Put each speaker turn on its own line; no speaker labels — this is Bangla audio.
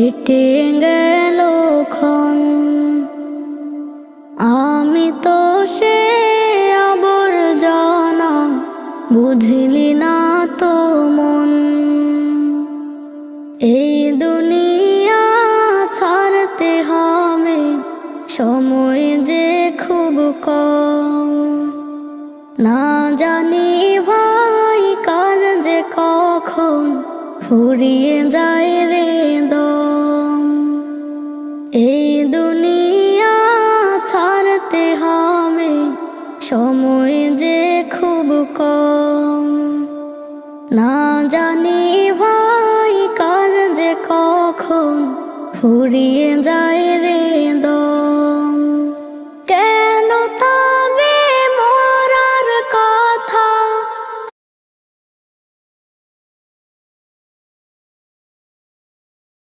কেটে গেল ক্ষণ। আমি তো সে আবর্জনা, বুঝলি না তো মন। এই দুনিয়া ছাড়তে হবে, সময় যে খুব কম। না জানি ভাই কার যে কখন ফুরিয়ে যায় রে দম। এই দুনিয়া ছাড়তে হবে, সময় যে খুব কম। না জানি ভাই কার যে কখন ফুরিয়ে যায় রে দম।